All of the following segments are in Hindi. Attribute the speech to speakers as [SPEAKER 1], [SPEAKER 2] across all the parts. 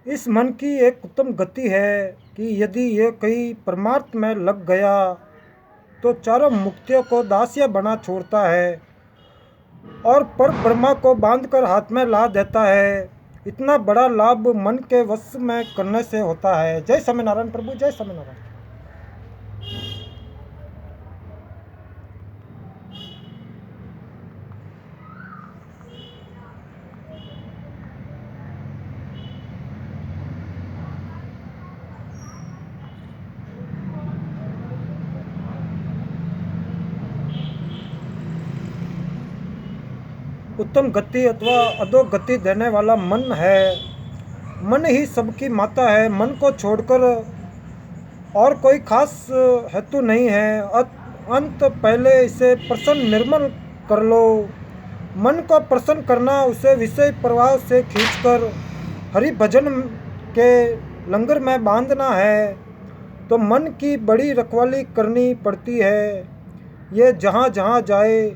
[SPEAKER 1] इस मन की एक उत्तम गति है कि यदि ये कहीं परमार्थ में लग गया तो चारों मुक्तियों को दास्य बना छोड़ता है और पर ब्रह्मा को बांधकर हाथ में ला देता है। इतना बड़ा लाभ मन के वश में करने से होता है। जय स्वामीनारायण प्रभु, जय स्वामीनारायण। उत्तम गति अथवा अधोगति देने वाला मन है। मन ही सबकी माता है। मन को छोड़कर और कोई खास हेतु नहीं है। अंत पहले इसे प्रसन्न निर्मल कर लो। मन को प्रसन्न करना, उसे विषय प्रवाह से खींचकर हरि भजन के लंगर में बांधना है तो मन की बड़ी रखवाली करनी पड़ती है। ये जहाँ जहाँ जाए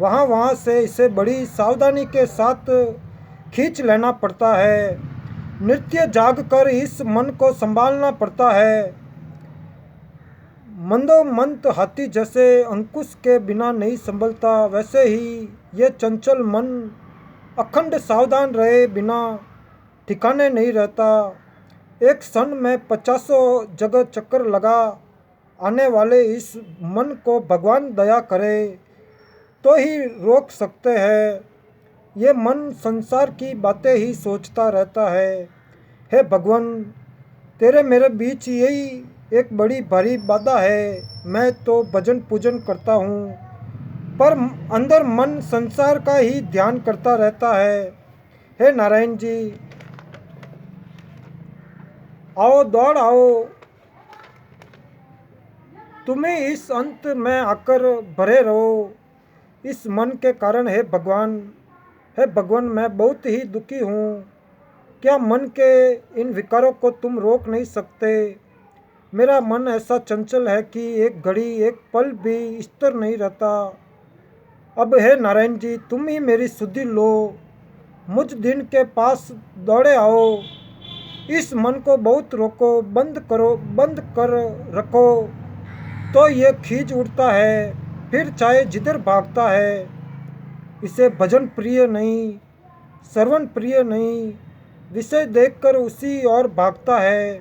[SPEAKER 1] वहाँ वहाँ से इसे बड़ी सावधानी के साथ खींच लेना पड़ता है। नित्य जाग कर इस मन को संभालना पड़ता है। मंदोमंत हाथी जैसे अंकुश के बिना नहीं संभलता, वैसे ही ये चंचल मन अखंड सावधान रहे बिना ठिकाने नहीं रहता। एक क्षण में 50 जगह चक्कर लगा आने वाले इस मन को भगवान दया करे तो ही रोक सकते हैं। ये मन संसार की बातें ही सोचता रहता है। हे भगवान, तेरे मेरे बीच यही एक बड़ी भारी बाधा है। मैं तो भजन पूजन करता हूँ पर अंदर मन संसार का ही ध्यान करता रहता है। हे नारायण जी, आओ दौड़ आओ, तुम्हें इस अंत में आकर भरे रहो इस मन के कारण। हे भगवान, मैं बहुत ही दुखी हूँ। क्या मन के इन विकारों को तुम रोक नहीं सकते? मेरा मन ऐसा चंचल है कि एक घड़ी एक पल भी स्थिर नहीं रहता। अब हे नारायण जी, तुम ही मेरी सुधि लो, मुझ दिन के पास दौड़े आओ। इस मन को बहुत रोको, बंद कर रखो तो ये खींच उठता है, फिर चाहे जिधर भागता है। इसे भजन प्रिय नहीं, श्रवण प्रिय नहीं, विषय देखकर उसी ओर भागता है।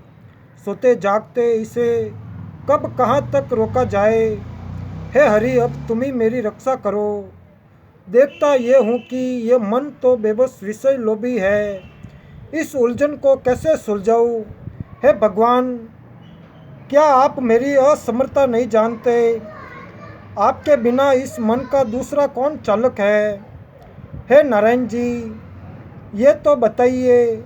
[SPEAKER 1] सोते जागते इसे कब कहाँ तक रोका जाए? हे हरि, अब तुम ही मेरी रक्षा करो। देखता ये हूँ कि ये मन तो बेबस विषय लोभी है। इस उलझन को कैसे सुलझाऊँ? हे भगवान, क्या आप मेरी असमर्थता नहीं जानते? आपके बिना इस मन का दूसरा कौन चालक है? हे नारायण जी, ये तो बताइए।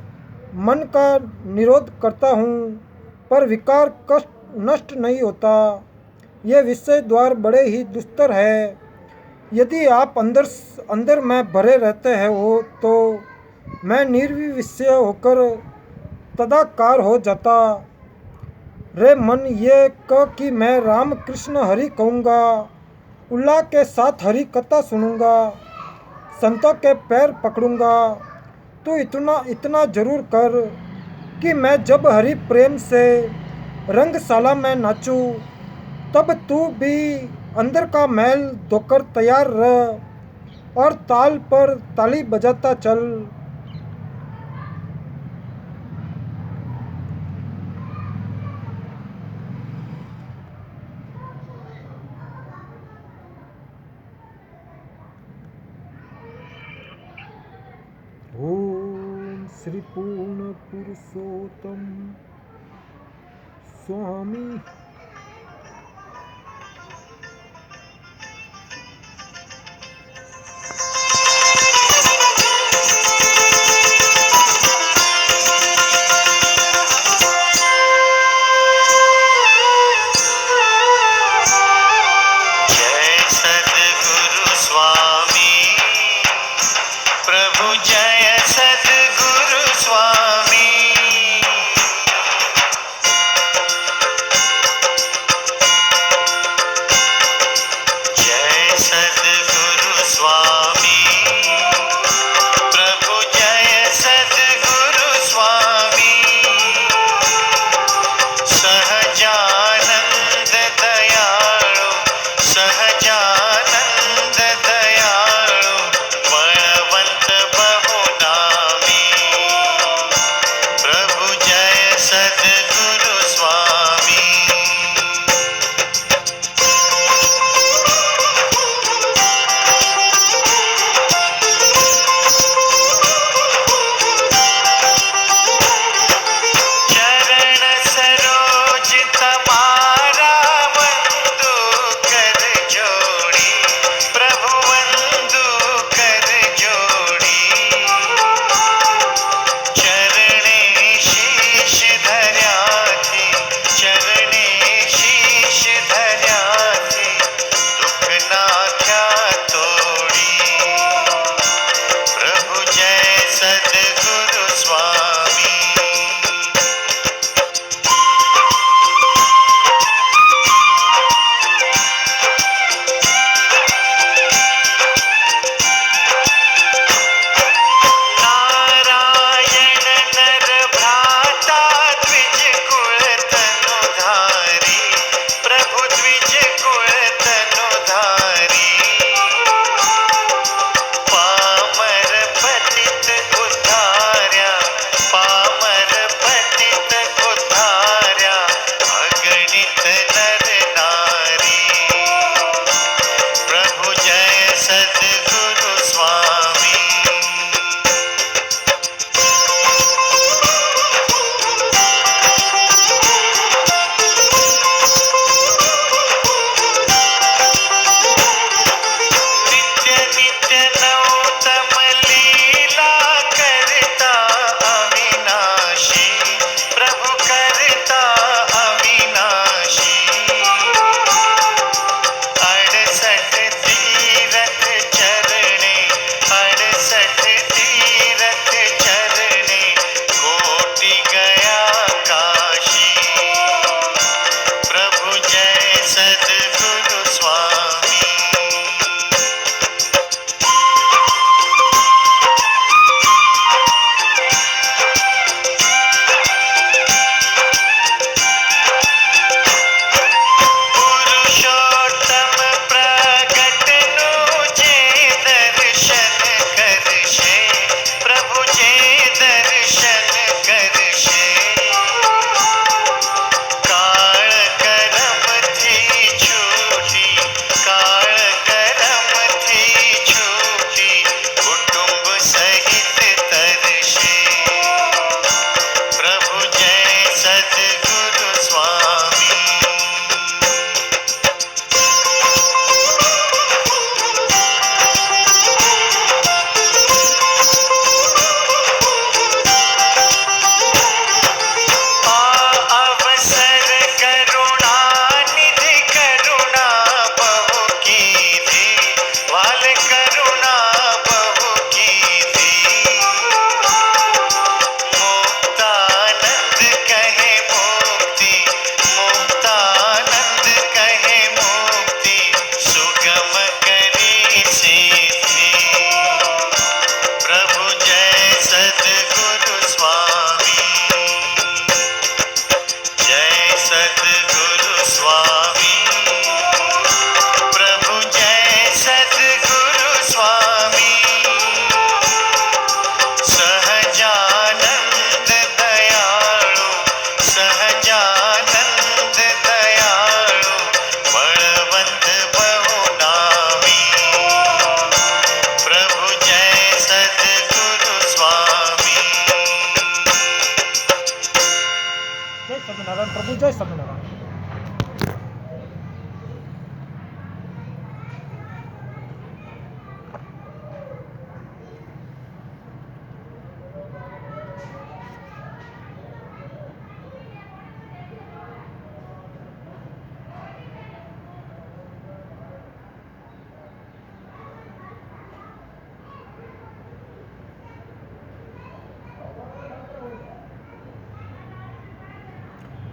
[SPEAKER 1] मन का निरोध करता हूँ पर विकार कष्ट नष्ट नहीं होता। ये विषय द्वार बड़े ही दुस्तर है। यदि आप अंदर में भरे रहते हैं हो तो मैं निर्विषय होकर तदाकार हो जाता। रे मन, ये कह कि मैं राम कृष्ण हरि कहूँगा, उल्लाह के साथ हरि कथा सुनूंगा, संतों के पैर पकड़ूंगा। तो इतना जरूर कर कि मैं जब हरि प्रेम से रंगशाला में नाचूं तब तू भी अंदर का मैल धोकर तैयार रह और ताल पर ताली बजाता चल। ओम श्री पूर्ण पुरुषोत्तम स्वामी।
[SPEAKER 2] प्रभु जय सद्गुरु स्वामी।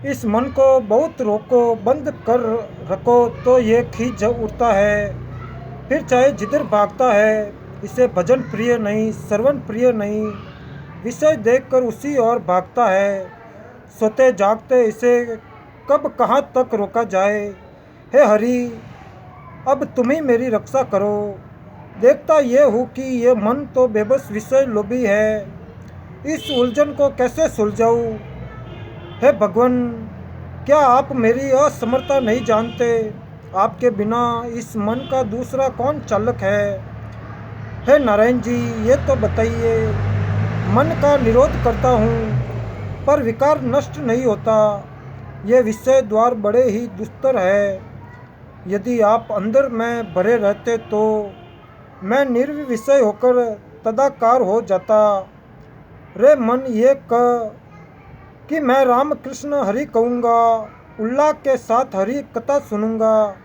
[SPEAKER 1] इस मन को बहुत रोको, बंद कर रखो तो ये खींच उठता है, फिर चाहे जिधर भागता है। इसे भजन प्रिय नहीं, श्रवण प्रिय नहीं, विषय देखकर उसी ओर भागता है। सोते जागते इसे कब कहाँ तक रोका जाए। हे हरि, अब तुम ही मेरी रक्षा करो। देखता ये हूँ कि ये मन तो बेबस विषय लोभी है, इस उलझन को कैसे सुलझाऊँ। हे भगवान, क्या आप मेरी असमर्थता नहीं जानते? आपके बिना इस मन का दूसरा कौन चालक है? हे नारायण जी, ये तो बताइए। मन का निरोध करता हूँ पर विकार नष्ट नहीं होता। ये विषय द्वार बड़े ही दुस्तर है। यदि आप अंदर में भरे रहते तो मैं निर्विषय होकर तदाकार हो जाता। रे मन, ये कह कि मैं राम कृष्ण हरि कहूँगा, उल्लाह के साथ हरि कथा सुनूंगा,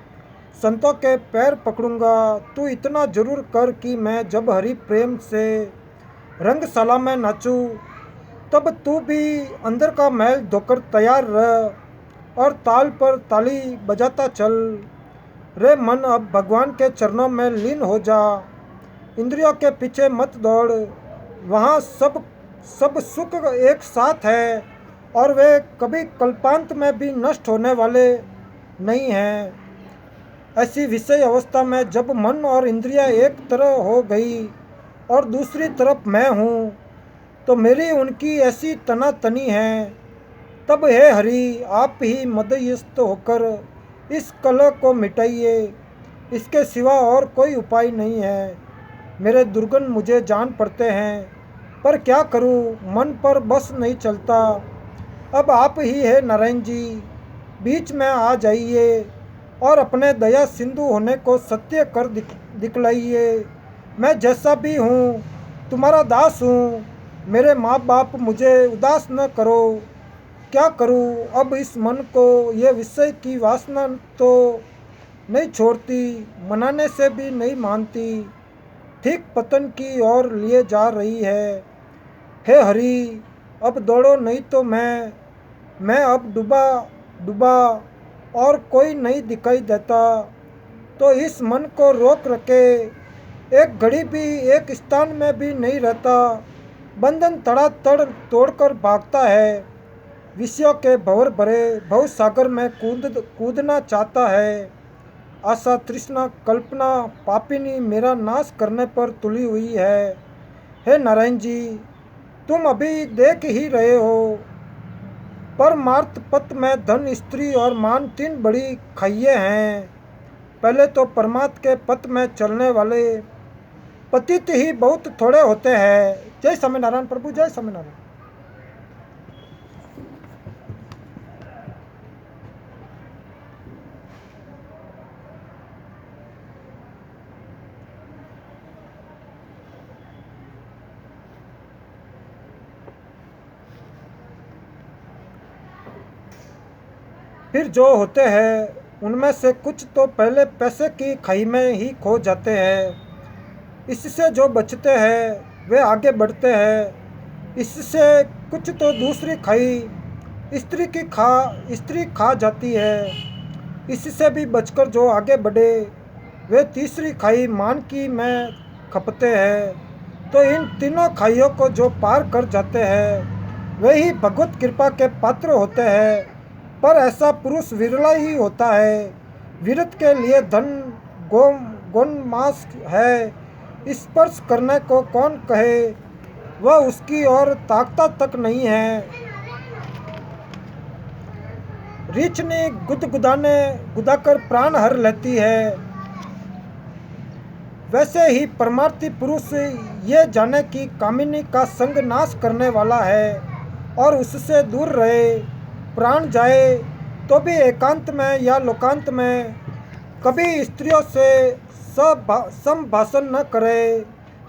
[SPEAKER 1] संतों के पैर पकड़ूंगा। तू इतना जरूर कर कि मैं जब हरि प्रेम से रंगशाला में नाचूं, तब तू भी अंदर का मैल धोकर तैयार रह और ताल पर ताली बजाता चल। रे मन, अब भगवान के चरणों में लीन हो जा। इंद्रियों के पीछे मत दौड़, वहाँ सब सब सुख एक साथ है और वे कभी कल्पांत में भी नष्ट होने वाले नहीं हैं। ऐसी विषय अवस्था में जब मन और इंद्रियां एक तरह हो गई और दूसरी तरफ मैं हूँ, तो मेरी उनकी ऐसी तनातनी है। तब हे हरि, आप ही मध्यस्थ होकर इस कलह को मिटाइए। इसके सिवा और कोई उपाय नहीं है। मेरे दुर्गुण मुझे जान पड़ते हैं, पर क्या करूं, मन पर बस नहीं चलता। अब आप ही है नारायण जी, बीच में आ जाइए और अपने दया सिंधु होने को सत्य कर दिखलाइए। मैं जैसा भी हूँ तुम्हारा दास हूँ। मेरे माँ बाप मुझे उदास न करो। क्या करूँ अब इस मन को, ये विषय की वासना तो नहीं छोड़ती, मनाने से भी नहीं मानती, ठीक पतन की ओर लिए जा रही है। हे हरि, अब दौड़ो नहीं तो मैं अब डूबा डूबा और कोई नहीं दिखाई देता। तो इस मन को रोक रखे, एक घड़ी भी एक स्थान में भी नहीं रहता। बंधन तड़ातड़ तोड़कर भागता है। विषयों के भंवर भरे भव सागर में कूदना चाहता है। आशा तृष्णा कल्पना पापिनी मेरा नाश करने पर तुली हुई है। हे नारायण जी, तुम अभी देख ही रहे हो, परमार्थ पथ में धन स्त्री और मान तीन बड़ी खाइए हैं। पहले तो परमार्थ के पथ में चलने वाले पतित ही बहुत थोड़े होते हैं। जय स्वामीनारायण प्रभु, जय स्वामीनारायण। फिर जो होते हैं उनमें से कुछ तो पहले पैसे की खाई में ही खो जाते हैं। इससे जो बचते हैं वे आगे बढ़ते हैं। इससे कुछ तो दूसरी खाई स्त्री खा जाती है। इससे भी बचकर जो आगे बढ़े वे तीसरी खाई मान की में खपते हैं। तो इन तीनों खाइयों को जो पार कर जाते हैं वे ही भगवत कृपा के पात्र होते हैं। पर ऐसा पुरुष विरला ही होता है। विरत के लिए धन गौण मांस है, स्पर्श करने को कौन कहे, वह उसकी ओर ताकता तक नहीं है। रीछनी गुदाकर प्राण हर लेती है। वैसे ही परमार्थी पुरुष ये जाने कि कामिनी का संग नाश करने वाला है और उससे दूर रहे। प्राण जाए तो भी एकांत में या लोकांत में कभी स्त्रियों से संभाषण न करे।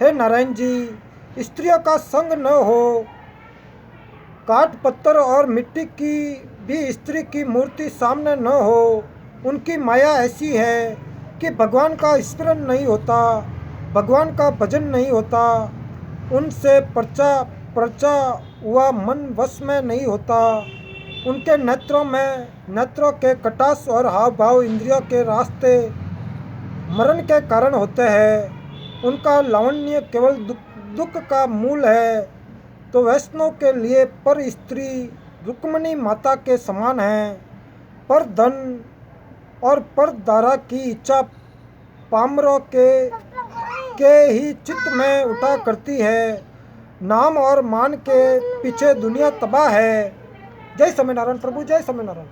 [SPEAKER 1] हे नारायण जी, स्त्रियों का संग न हो। काठ पत्थर और मिट्टी की भी स्त्री की मूर्ति सामने न हो। उनकी माया ऐसी है कि भगवान का स्मरण नहीं होता, भगवान का भजन नहीं होता। उनसे परचा हुआ मन वश में नहीं होता। उनके नेत्रों के कटाक्ष और हाव भाव इंद्रियों के रास्ते मरण के कारण होते हैं। उनका लावण्य केवल दुख का मूल है। तो वैष्णव के लिए पर स्त्री रुक्मिणी माता के समान है। पर धन और पर धारा की इच्छा पामरों के ही चित्त में उठा करती है। नाम और मान के पीछे दुनिया तबाह है। जय स्वामीनारायण प्रभु, जय स्वामीनारायण।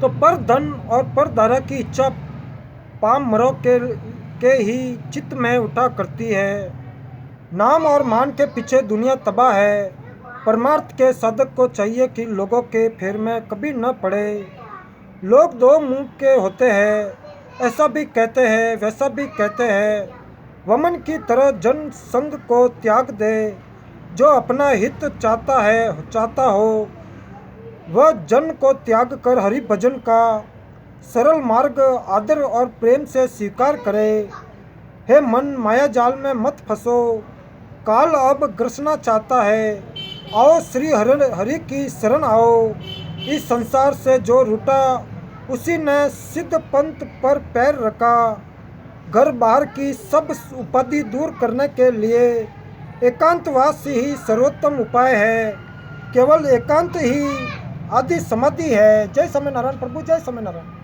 [SPEAKER 1] तो पर धन और पर धारा की इच्छा पामरों के ही चित्त में उठा करती है। नाम और मान के पीछे दुनिया तबाह है। परमार्थ के साधक को चाहिए कि लोगों के फेर में कभी न पड़े। लोग दो मुंह के होते हैं, ऐसा भी कहते हैं, वैसा भी कहते हैं। वमन की तरह जन संग को त्याग दे। जो अपना हित चाहता हो वह जन को त्याग कर हरि भजन का सरल मार्ग आदर और प्रेम से स्वीकार करे। हे मन, माया जाल में मत फंसो। काल अब ग्रसना चाहता है। आओ श्री हरि की शरण आओ। इस संसार से जो रूठा उसी ने सिद्ध पंथ पर पैर रखा। घर बाहर की सब उपाधि दूर करने के लिए एकांतवास ही सर्वोत्तम उपाय है। केवल एकांत ही आदि समाधि है। जय स्वामीनारायण प्रभु, जय स्वामीनारायण।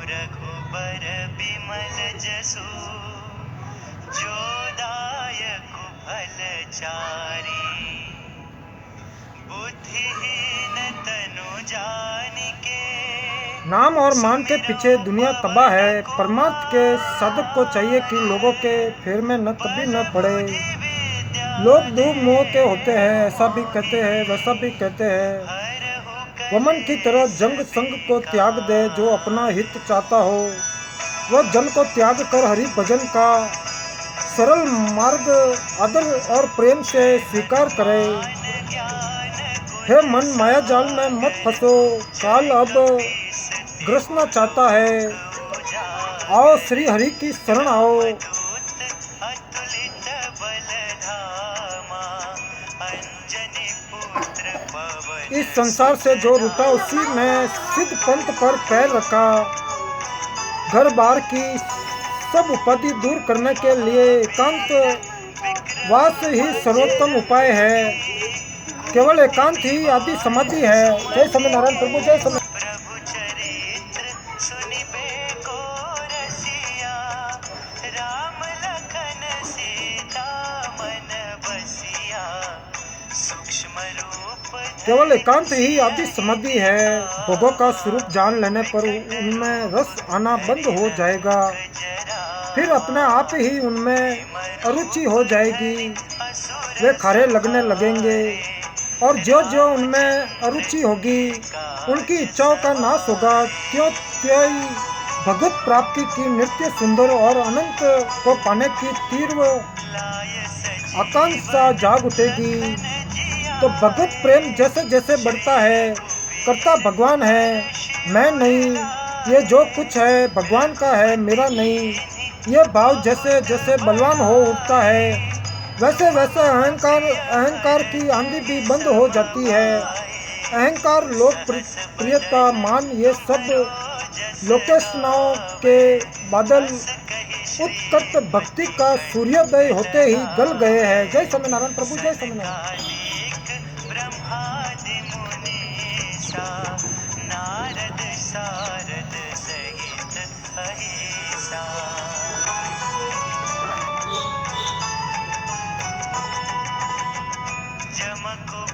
[SPEAKER 2] रघुबर बिमल जसु जोदायक फलचारी। बुद्धिहीन तनु जानिके।
[SPEAKER 1] नाम और मान के पीछे दुनिया तबाह है। परमार्थ के साधक को चाहिए कि लोगों के फेर में कभी न पड़े। लोग दो मुंह के होते हैं, ऐसा भी कहते हैं, वैसा भी कहते हैं। वमन की तरह जंग संग को त्याग दे। जो अपना हित चाहता हो वह जन को त्याग कर हरि भजन का सरल मार्ग आदर और प्रेम से स्वीकार करे। हे मन, माया जाल में मत फंसो। काल अब ग्रसना चाहता है। आओ श्री हरि की शरण आओ। इस संसार से जो रूठा उसी ने सिद्ध पंथ पर पैर रखा। घर बार की सब उपाधि दूर करने के लिए एकांत वास ही सर्वोत्तम उपाय है। केवल एकांत ही आदि समाधि है। जय स्वामीनारायण प्रभु, जय स्वामी। केवल एकांत ही आदि समाधि है। भोगों का स्वरूप जान लेने पर उनमें रस आना बंद हो जाएगा। फिर अपने आप ही उनमें अरुचि हो जाएगी। वे खारे लगने लगेंगे और ज्यों ज्यों उनमें अरुचि होगी उनकी इच्छाओं का नाश होगा। त्यों त्यों भगवत प्राप्ति की नित्य सुंदर और अनंत को पाने की तीव्र आकांक्षा जाग उठेगी। तो भगवत प्रेम जैसे जैसे बढ़ता है, करता भगवान है, मैं नहीं। ये जो कुछ है भगवान का है, मेरा नहीं। ये भाव जैसे जैसे बलवान हो उठता है वैसे वैसे अहंकार की आंधी भी बंद हो जाती है। अहंकार, लोकप्रियता, मान, ये सब लोकेशनाओं के बादल उत्कट भक्ति का सूर्योदय होते ही गल गए हैं। जय स्वामीनारायण प्रभु, जय स्वामीनारायण।
[SPEAKER 2] नारद शारद सहित अहिसा।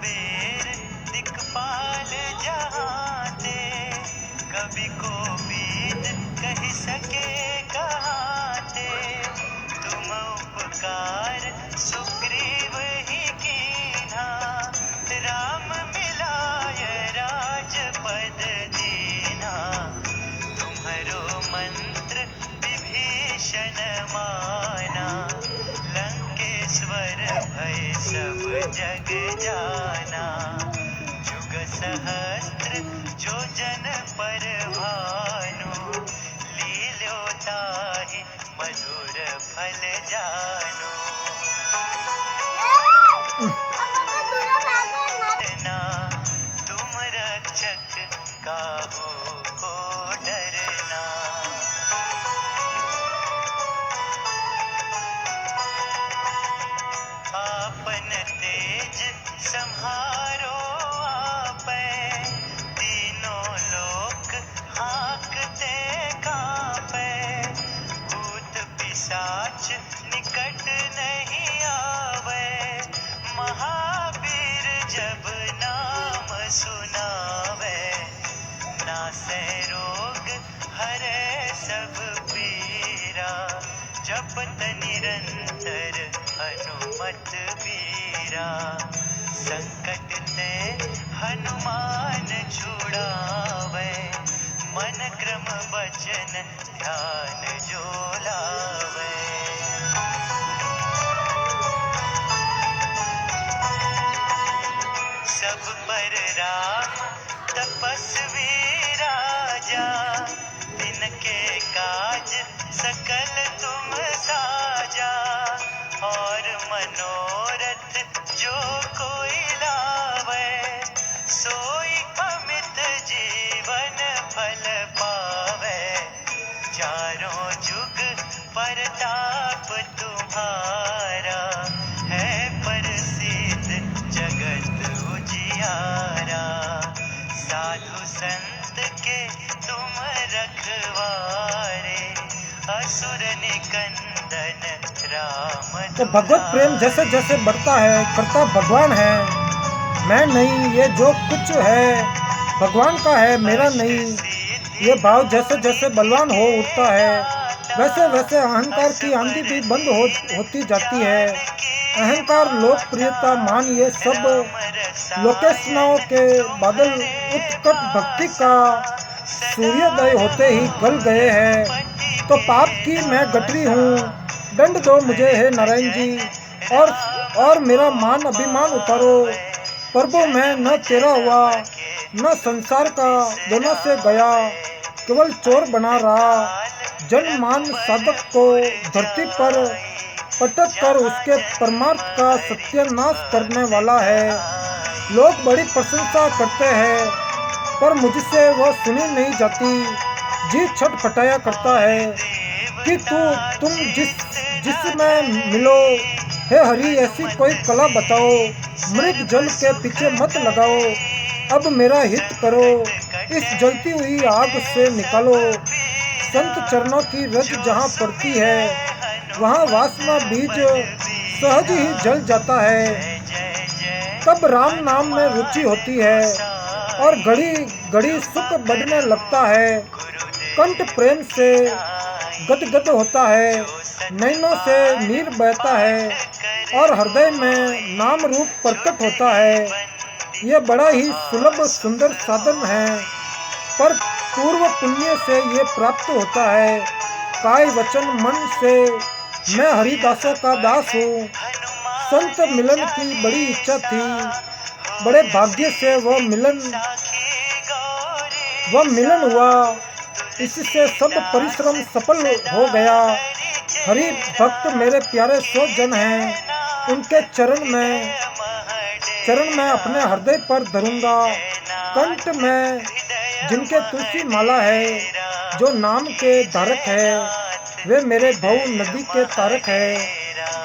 [SPEAKER 2] कुबेर दिक्पाल जहाँ ते, कवि को बीत कही सके कहाँ ते। तुम उपकार सुग्रीव ही कीन्हा, राम मिलाय राजपद दीन्हा। तुम्हरो मंत्र विभीषण माना, लंकेश्वर भय सब जग जाना। जुग सहस्त्र जो जन पर भानु, लील्यो ताहि मधुर फल जानु। ना तुम रक्षक काहू को डरना। आपन तेज सम्हारो आपै, तीनों लोक हाँकते कांपै। भूत पिशाच निकट नहीं आवे, महावीर जब नाम सुनावे। नासै रोग हरै सब पीरा, जपत निरंतर हनुमत बीरा। संकट ते हनुमान छुड़ावे, मन क्रम वचन ध्यान जो लावे। सब पर राम तपस्वी राजा, तिनके काज सकल तुम साजा। और मनोरथ जो कोई लावे, सोई अमित जीवन फल पावे। चारों जुग परताप तुम्हारा, है प्रसिद्ध जगत उजियारा। साधु संत के तुम रखवारे, असुर निकंदन राम।
[SPEAKER 1] तो भगवत प्रेम जैसे जैसे बढ़ता है करता भगवान है, मैं नहीं, ये जो कुछ है भगवान का है मेरा नहीं। ये भाव जैसे जैसे बलवान हो उठता है, वैसे वैसे अहंकार की आंधी भी बंद होती जाती है। अहंकार, लोकप्रियता, मान, ये सब लोकेशनाओं के बादल उत्कट भक्ति का सूर्योदय होते ही गल गए हैं। तो पाप की मैं गठरी हूँ, दंड दो मुझे हे नारायण जी। और मेरा मान अभिमान उतारो प्रभु, मैं न तेरा हुआ न संसार का, दोनों से गया केवल चोर बना रहा। जन मान साधक को धरती पर पटक कर उसके परमार्थ का सत्यानाश करने वाला है। लोग बड़ी प्रशंसा करते हैं पर मुझसे वह सुनी नहीं जाती। जी छटपटाया करता है कि तुम जिसमें मिलो हे हरि, ऐसी कोई कला बताओ। मृग जल के पीछे मत लगाओ, अब मेरा हित करो, इस जलती हुई आग से निकालो। संत चरणों की रज जहाँ पड़ती है, वहाँ वासना बीज सहज ही जल जाता है। तब राम नाम में रुचि होती है और घड़ी घड़ी सुख बढ़ने लगता है। कंठ प्रेम से गदगद होता है, नैनों से नीर बहता है और हृदय में नाम रूप प्रकट होता है। यह बड़ा ही सुलभ सुंदर साधन है, पर पूर्व पुण्य से ये प्राप्त होता है। काय वचन मन से मैं हरिदासों का दास हूँ। संत मिलन की बड़ी इच्छा थी, बड़े भाग्य से वह मिलन हुआ। इससे सब परिश्रम सफल हो गया। हरि भक्त मेरे प्यारे 100 जन हैं, उनके चरण में अपने हृदय पर धरूंगा। कंठ में जिनके तुलसी माला है, जो नाम के धारक है, वे मेरे भव नदी के तारक है।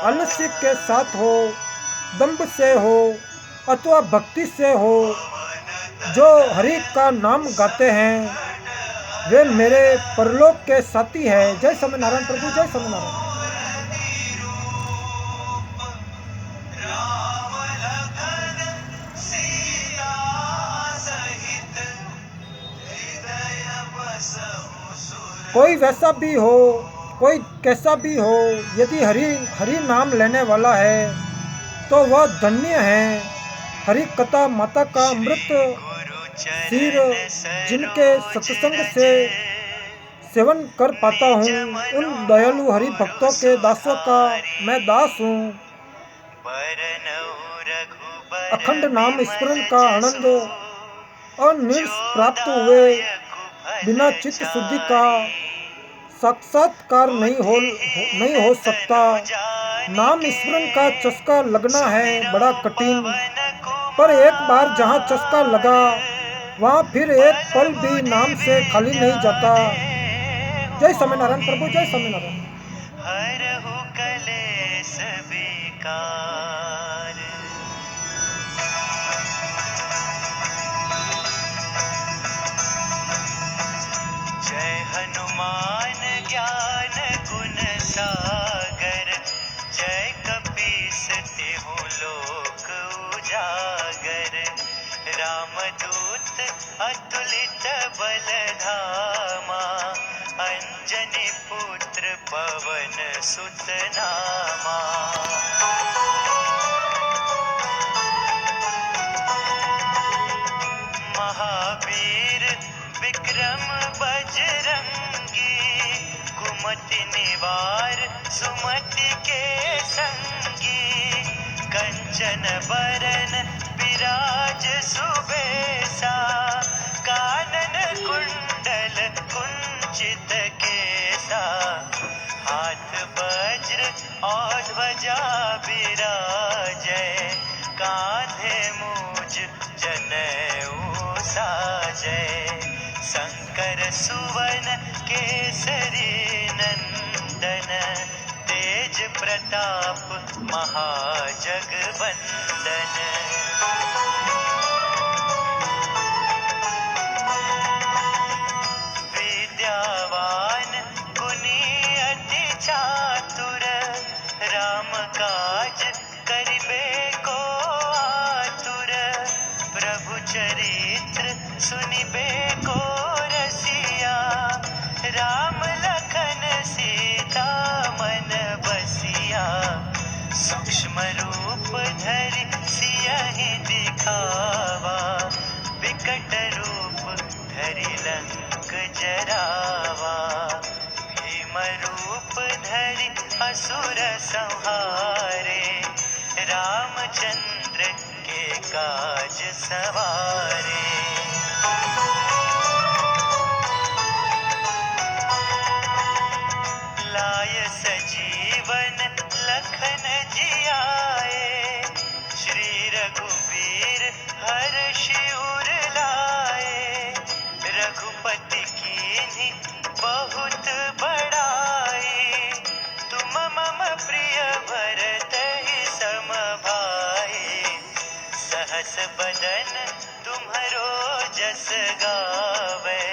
[SPEAKER 1] आलस्य के साथ हो, दंभ से हो अथवा भक्ति से हो, जो हरि का नाम गाते हैं वे मेरे परलोक के साथी हैं। जय स्वामीनारायण प्रभु, जय स्वामीनारायण। कोई वैसा भी हो, कोई कैसा भी हो, यदि हरि हरि नाम लेने वाला है तो वह धन्य है। हरि कथा माता का अमृत सिर जिनके सत्संग से सेवन कर पाता हूँ, उन दयालु हरि भक्तों के दासों का मैं दास हूँ। अखंड नाम स्मरण का आनंद अनिर्स प्राप्त हुए बिना चित्त शुद्धि का साक्षात्कार नहीं हो सकता। नाम स्मरण का चस्का लगना है बड़ा कठिन, पर एक बार जहाँ चस्का लगा वहाँ फिर एक पल भी नाम से खाली नहीं जाता। जय स्वामीनारायण प्रभु, जय स्वामीनारायण।
[SPEAKER 2] हरहु कलेस विकार। जय हनुमान ज्ञान गुण सागर, जय कपीस तिहु लोक उजागर। रामदूत अतुलित बल धामा, अंजनी पुत्र पवन सुत नामा। महावीर विक्रम बजरंगी, कुमति निवार सुमति के संगी। कंचन बरन विराज सुबेसा, कानन कुंडल कुंचित केसा। हाथ वज्र और ध्वजा विराजै, कांधे मूज जनेऊ साजै। शंकर सुवन केसरी नंदन, तेज प्रताप महाजगवंदन। विद्यावान गुणी अति चातुर, राम काज करिबे को आतुर। प्रभु चरित्र सुनिबे को रसिया, राम लखन सीता मन बसिया। सूक्ष्म रूप धरि सियहि दिखावा, विकट रूप धरि लंक जरावा। भीम रूप धरि असुर संहारे, रामचंद्र के काज सवारे। लाय सजीवन लखन जियाए, श्री रघुबीर हर्षि उर लाए। रघुपति कीन्ही बहुत बड़ाई, तुम मम प्रिय भरतहि सम भाई। सहस बदन तुम्हरो जस गावे,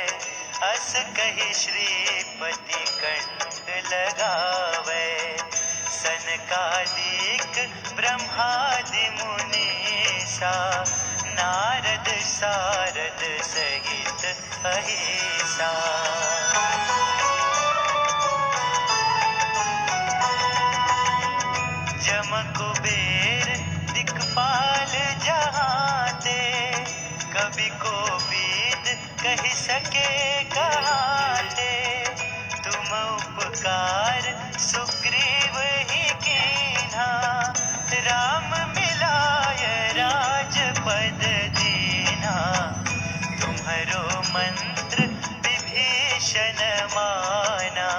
[SPEAKER 2] अस कहि श्रीपति कंठ लगावे। सनकादिक ब्रह्मादि मुनीसा, नारद सारद सहित अहिसा। जम कुबेर दिक्पाल जहाते, कवि कोविद कहि सके कहाते। तुम उपकार सुग्रीव ही कीन्हा, राम मिलाय राजपद दीन्हा। तुम्हरो मंत्र विभीषण माना,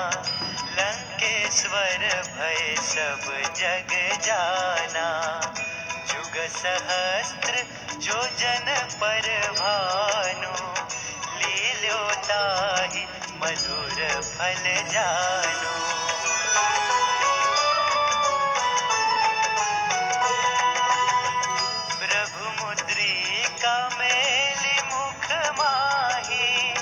[SPEAKER 2] लंकेश्वर भय सब जग जाना। जुग सहस्त्र जो जन पर भानु, लील्यो ताहि मधुर फल जानु। प्रभु मुद्रिका मेलि मुख माही,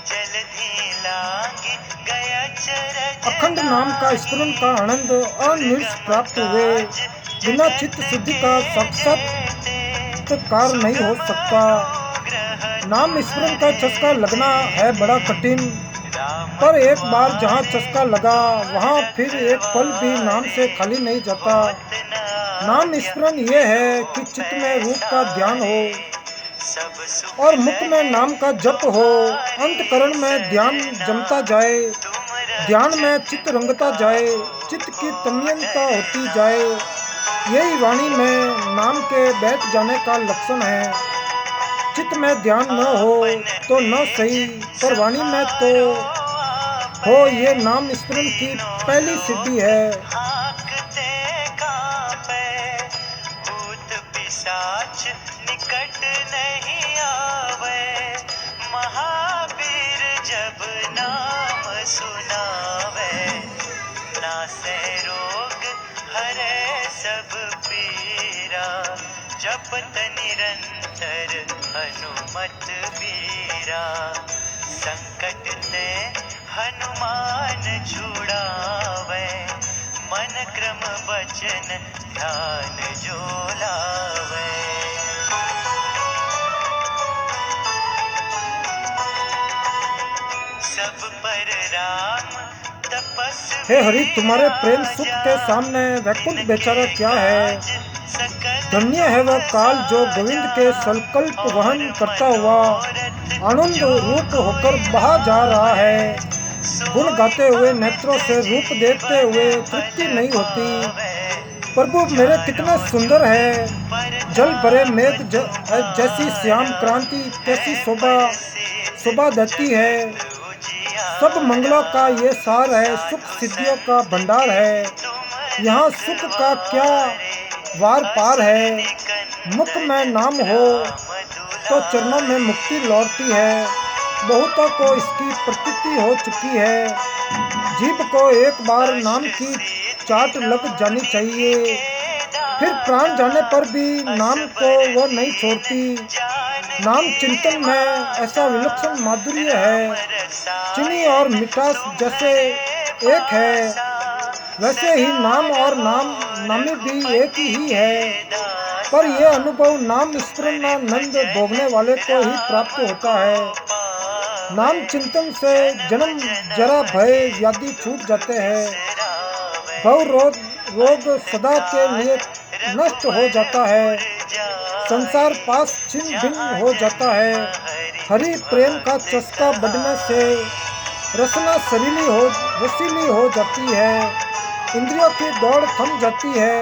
[SPEAKER 2] जलधि लांघि गया चरज।
[SPEAKER 1] अखंड नाम का स्मरण का आनंद अनिर्स प्राप्त हुए बिना चित्त शुद्धि का साक्षात्कार नहीं हो सकता। नाम स्मरण का चस्का लगना है बड़ा कठिन, पर एक बार जहाँ चस्का लगा वहाँ फिर एक पल भी नाम से खाली नहीं जाता। नाम स्मरण ये है कि चित्त में रूप का ध्यान हो और मुख में नाम का जप हो, अंतकरण में ध्यान जमता जाए, ध्यान में चित्त रंगता जाए, चित्त की तन्मयता होती जाए। यही वाणी में नाम के बैठ जाने का लक्षण है। चित्त में ध्यान न हो तो न सही, पर वाणी में तो हो, ये नाम स्मरण की पहली सीढ़ी है।
[SPEAKER 2] भूत पिशाच निकट नहीं आवे, महावीर जब नाम सुनावे, नासे रोग हरे सब पीरा, जपत निरंतर हनुमत बीरा, संकट ते हनुमान छुड़ावे, मन क्रम वचन ध्यान जो लावे। सब पर राम तपस्वी
[SPEAKER 1] हे हरि, तुम्हारे प्रेम सुख के सामने वैकुंठ बेचारा क्या है। धन्य है वह काल जो गोविंद के संकल्प वहन करता हुआ आनंद रूप होकर बहा जा रहा है। गुण गाते हुए नेत्रों से रूप देखते हुए तृप्ति नहीं होती। प्रभु मेरे कितने सुंदर है, जल भरे मेघ जैसी श्याम क्रांति कैसी शोभा देती है। सब मंगलों का ये सार है, सुख सिद्धियों का भंडार है। यहाँ सुख का क्या वार पार है। मुख में नाम हो तो चरणों में मुक्ति लौटती है। बहुतों को इसकी प्रतीति हो चुकी है। जीभ को एक बार नाम की चाट लग जानी चाहिए, फिर प्राण जाने पर भी नाम को वो नहीं छोड़ती। नाम चिंतन में ऐसा विलक्षण माधुर्य है, चीनी और मिठास जैसे एक है, वैसे ही नाम और नामी भी एक ही है। पर यह अनुभव नाम स्मरणानंद भोगने वाले को ही प्राप्त होता है। नाम चिंतन से जन्म जरा भय व्याधि छूट जाते हैं। भव रोग सदा के लिए नष्ट हो जाता है। संसार पास छिन्न भिन्न हो जाता है। हरि प्रेम का चस्का बढ़ने से रसना रसीली हो जाती है। इंद्रियों की दौड़ थम जाती है।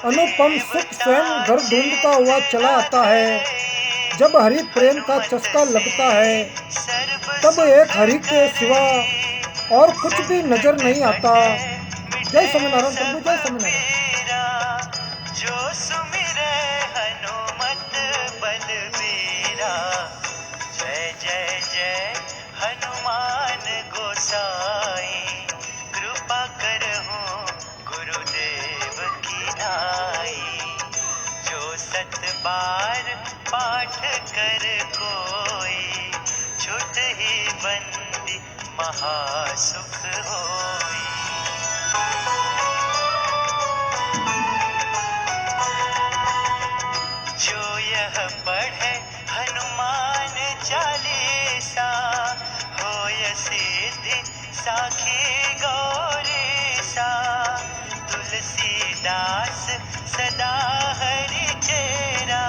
[SPEAKER 1] अनुपम सुख स्वयं घर ढूंढता हुआ चला आता है। जब हरि प्रेम का चस्का लगता है तब एक हरि के सिवा और कुछ भी नजर नहीं आता। जय स्वामीनारायण प्रभु, जय स्वामीनारायण।
[SPEAKER 2] जो सुमिरे हनुमत बलबीरा, जय जय जय हनुमान गोसाई, कृपा करहु गुरुदेव की नाई। जो 7 बार पाठ कर कोई, छुट ही बंदी महासुख होई। जो यह पढ़े हनुमान चालीसा, होय सिद्धि साखी गौरीसा। तुलसीदास सदा हरि चेरा,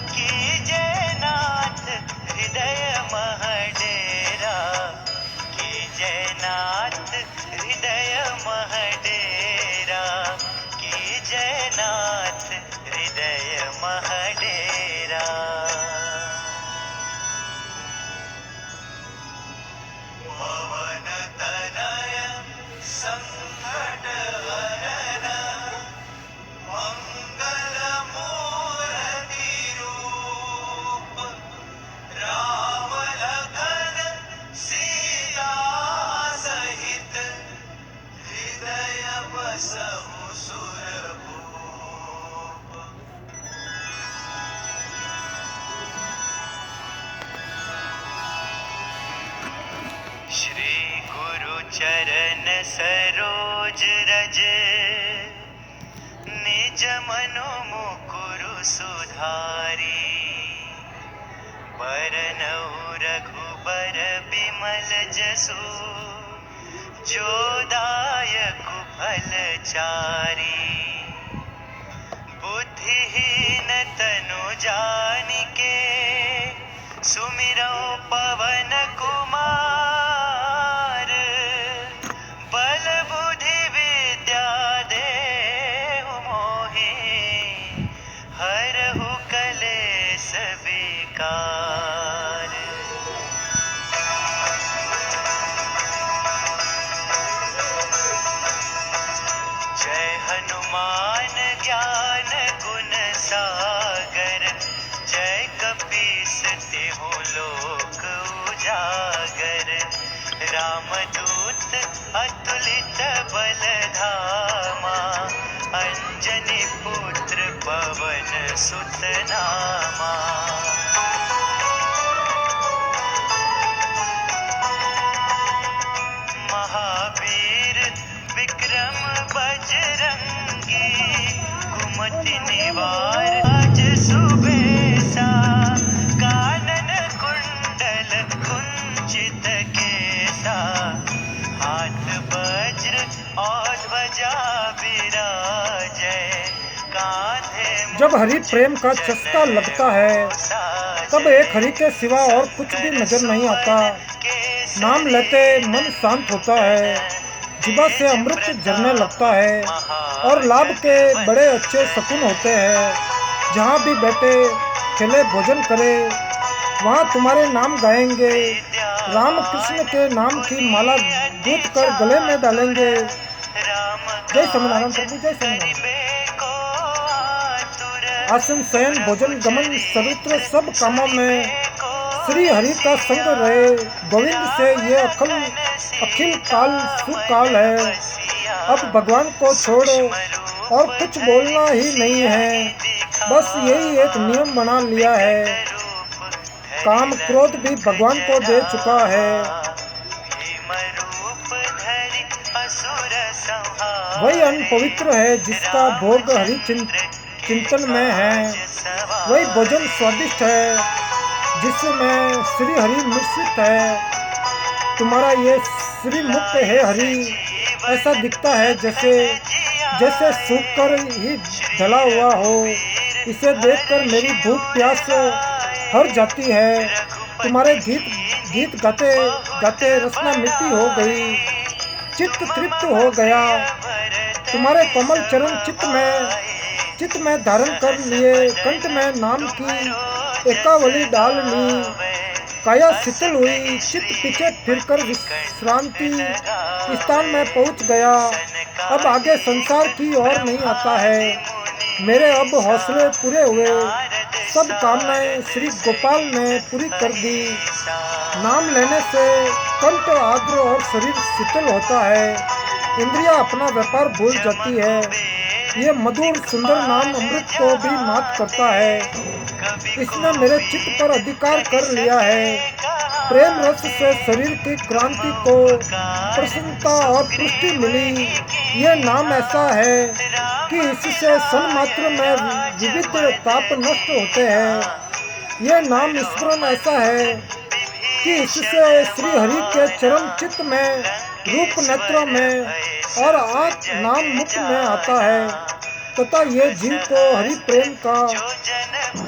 [SPEAKER 2] कीजय नाथ हृदय मह डेरा। कीजय नाथ हृदय मह डेरा, कीजय नाथ हृदय मह डेरा। पवन तनय संकट हरन, मंगल मूर्ति रूप। राम लखन सीता सहित, हृदय बसहु सुरभूप। श्री गुरु चरण सरोज रज, निज मनो मुकुरु सुधारी। बरनउँ रघुपति बर बिमल जसु जो दायक फलचारी बुद्धिहीन तनु जानिके सुमिरौ पवन कुमार बल बुद्धि विद्या देहु मोहि हरहु कलेस विकार जय हनुमान ज्ञान गुण सागर जय कपीस तिहु लोक उजागर रामदूत अतुलित बल धामा अंजनी पुत्र पवन सुत नामा महावीर विक्रम बजरंगी कुमति निवार अज सुबेसा कानन कुंडल कुंचित केसा हाथ वज्र और ध्वजा विराजय कांधे
[SPEAKER 1] जब हरि प्रेम का चस्का लगता है तब एक हरि के सिवा और कुछ भी नजर नहीं आता। नाम लेते मन शांत होता है, जिभा से अमृत झरने लगता है और लाभ के बड़े अच्छे शकुन होते हैं। जहाँ भी बैठे खेले भोजन करे वहाँ तुम्हारे नाम गाएंगे। राम कृष्ण के नाम की माला गूंथ कर गले में डालेंगे। जय स्वामीनारायण प्रभु, जय स्वामीनारायण। आसन शयन भोजन गमन सर्वत्र सब कामों में श्री हरि का संग रहे। गोविंद से ये अखिल काल सुकाल है। अब भगवान को छोड़ो और कुछ बोलना ही नहीं है, बस यही एक नियम बना लिया है। काम क्रोध भी भगवान को दे चुका है। वही अन्न पवित्र है जिसका भोग हरि चिंतन में है। वही भोजन स्वादिष्ट है जिसमें श्री हरि मिश्रित है। तुम्हारा ये श्री मुक्त है हरि, ऐसा दिखता है जैसे सूख कर ही ढला हुआ हो। इसे देखकर मेरी भूख प्यास हर जाती है। तुम्हारे गीत गाते गाते रसना मिट्टी हो गई, चित्त तृप्त हो गया। तुम्हारे कोमल चरण चित्त में धारण कर लिए। कंठ में नाम की एकावली डाल ली। काया शीतल हुई, चित्त पीछे फिरकर विश्रांति स्थान में पहुंच गया। अब आगे संसार की ओर नहीं आता है। मेरे अब हौसले पूरे हुए, सब कामनाएं श्री गोपाल ने पूरी कर दी। नाम लेने से कंठ आर्द्र और शरीर शीतल होता है। इंद्रियां अपना व्यापार भूल जाती है। ये मधुर सुंदर नाम अमृत को भी मात करता है। इसने मेरे चित्त पर अधिकार कर लिया है। प्रेम रस से शरीर की क्रांति को प्रसन्नता और पुष्टि मिली। ये नाम ऐसा है कि इससे सन्मात्र में विविध ताप नष्ट होते हैं। ये नाम स्मरण ऐसा है कि इससे श्री हरि के चरण चित्त में, रूप नेत्रों में और आँख नाम मुख में आता है तथा ये जीव को हरि प्रेम का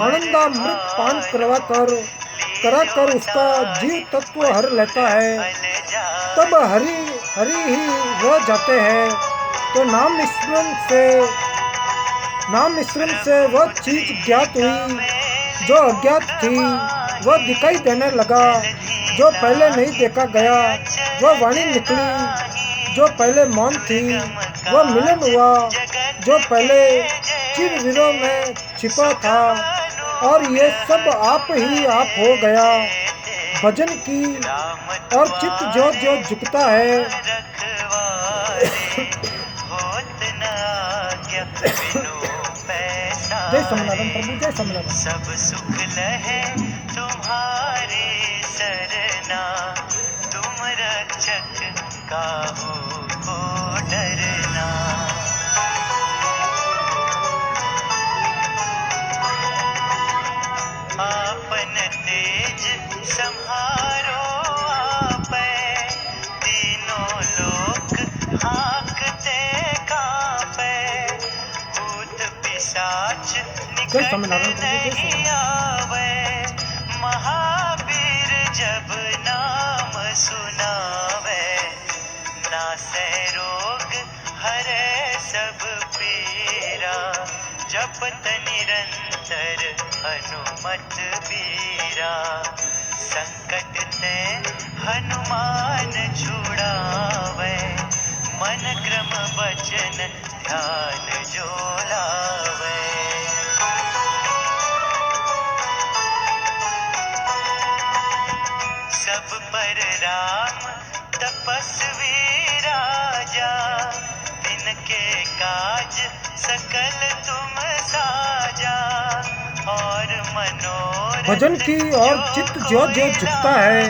[SPEAKER 1] आनंदामृत पान कराकर उसका जीव तत्व हर लेता है। तब हरि ही रह जाते हैं। तो नाम स्मरण से वह चीज ज्ञात हुई जो अज्ञात थी। वह दिखाई देने लगा जो पहले नहीं देखा गया। वह वाणी निकली जो पहले मौन थी। वह मिलन हुआ जो पहले चिरविरों में छिपा था। और ये सब आप ही आप हो गया। भजन की और चित्त जो झुकता है। जय स्वामीनारायण प्रभु, जय स्वामीनारायण।
[SPEAKER 2] सब सुख लहे तुम्हारी सरना, तुम रक्षक काहू को डरना। आपन तेज संहारो
[SPEAKER 1] जय स्वामीनारायण प्रभु, जय
[SPEAKER 2] नहीं
[SPEAKER 1] स्वामीनारायण।
[SPEAKER 2] आवे, महावीर जब नाम सुनावे, नासे रोग हरे सब पीरा, जपत निरंतर हनुमत बीरा, संकट ते हनुमान छुड़ावे, मन क्रम वचन ध्यान जो लावे। सब पर राम तपस्वी राजा, तिनके काज सकल तुम साजा, और मनोरथ
[SPEAKER 1] भजन की और चित्त ज्यों ज्यों झुकता है,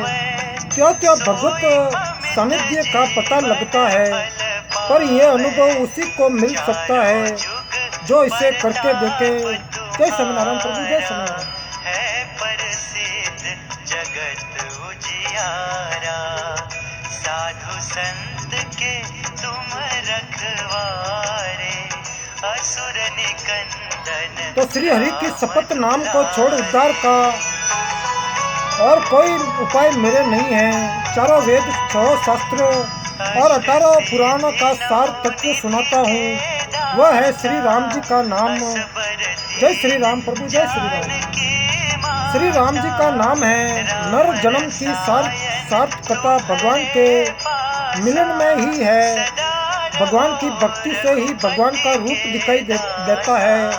[SPEAKER 1] त्यों त्यों भगवत सानिध्य का पता लगता है। पर यह अनुभव उसी को मिल सकता है जो इसे करके देखे। जय स्वामीनारायण प्रभु, जय स्वामीनारायण।
[SPEAKER 2] है प्रसिद्ध जगत उजियारा, साधु संत के तुम रखवारे, असुर निकंदन।
[SPEAKER 1] तो श्री हरि की शपथ नाम को छोड़ उद्धार का और कोई उपाय मेरे नहीं है। चारों वेद, 6 शास्त्र और 18 पुराणों का सार तत्व सुनाता हूँ, वह है श्री राम जी का नाम। जय श्री राम प्रभु, जय श्री राम। श्री राम जी का नाम है। नर जन्म की सार्थकता भगवान के मिलन में ही है। भगवान की भक्ति से ही भगवान का रूप दिखाई देता है।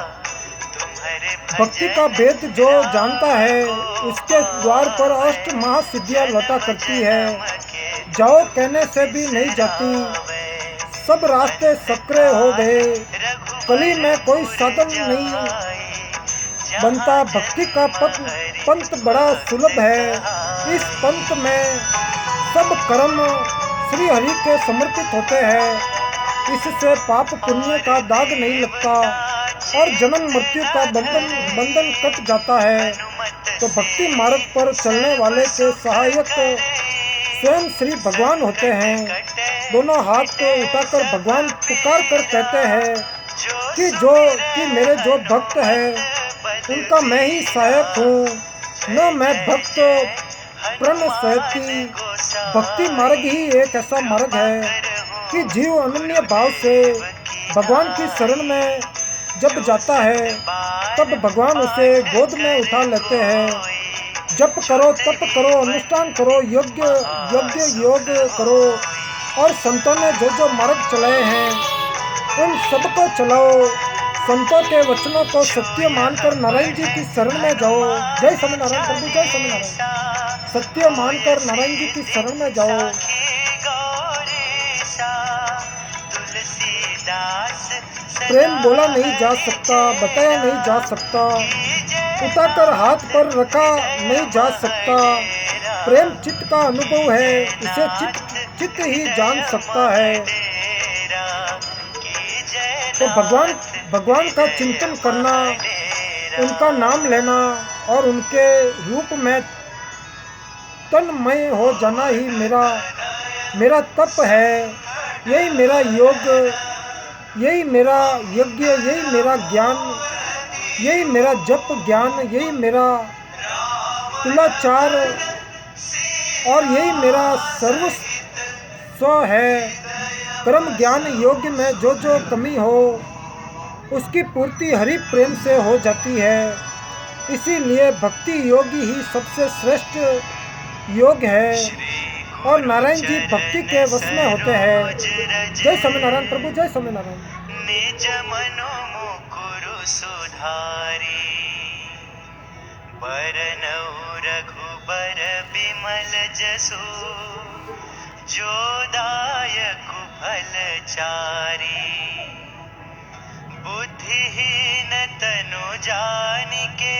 [SPEAKER 1] भक्ति का वेद जो जानता है, उसके द्वार पर अष्ट महासिद्धियां लौटा करती है। जाओ कहने से भी नहीं जाती, सब रास्ते सक्रिय हो गए। कली में कोई साधन नहीं बनता। भक्ति का पंथ बड़ा सुलभ है। इस पंथ में सब कर्म श्री हरि के समर्पित होते हैं। इससे पाप पुण्य का दाग नहीं लगता और जन्म मृत्यु का बंधन कट जाता है। तो भक्ति मार्ग पर चलने वाले के सहायक स्वयं श्री भगवान होते हैं। दोनों हाथ को उठाकर भगवान पुकार कर कहते हैं कि मेरे जो भक्त हैं उनका मैं ही सहायक हूँ। न मैं भक्त प्रण सहती। भक्ति मार्ग ही एक ऐसा मार्ग है कि जीव अनन्य भाव से भगवान की शरण में जब जाता है, तब भगवान उसे गोद में उठा लेते हैं। जप करो, तप करो, अनुष्ठान करो, यज्ञ योग करो और संतों ने जो मार्ग चलाए हैं उन सबको चलाओ। संतों के वचनों को सत्य मानकर नारायण जी की शरण में जाओ। जय स्वामीनारायण प्रभु, जय स्वामीनारायण। सत्य मानकर नारायण जी की शरण में जाओ। प्रेम बोला नहीं जा सकता, बताया नहीं जा सकता, उठाकर हाथ पर रखा नहीं जा सकता। प्रेम चित्त का अनुभव है, इसे चित्त ही जान सकता है। तो भगवान का चिंतन करना, उनका नाम लेना और उनके रूप में तन्मय हो जाना ही मेरा तप है। यही मेरा योग, यही मेरा यज्ञ, यही मेरा ज्ञान, यही मेरा जप ज्ञान, यही मेरा कुलाचार और यही मेरा सर्वस्व है। कर्म ज्ञान योग में जो कमी हो उसकी पूर्ति हरि प्रेम से हो जाती है। इसीलिए भक्ति योग ही सबसे श्रेष्ठ योग है और नारायण जी भक्ति के वश में होते हैं। जय स्वामीनारायण प्रभु, जय स्वामीनारायण।
[SPEAKER 2] निज मनो मुकुरु सुधारी, बरनउ रघुबर बिमल जसु, जो दायकु फल चारी। बुद्धिहीन तनु जानिके,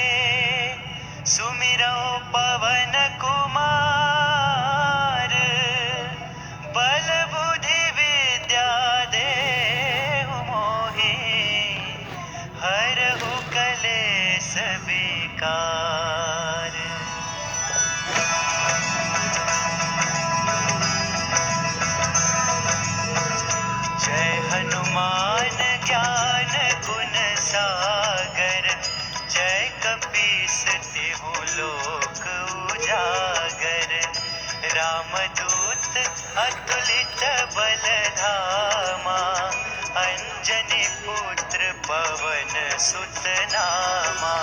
[SPEAKER 2] सुमिरौ पवन कुमार। बल बुद्धि विद्या देहु मोहि, हरहु कलेस विकार। जय हनुमान ज्ञान गुण सागर, अतुलित बलधामा अंजनी पुत्र पवन सुत नामा।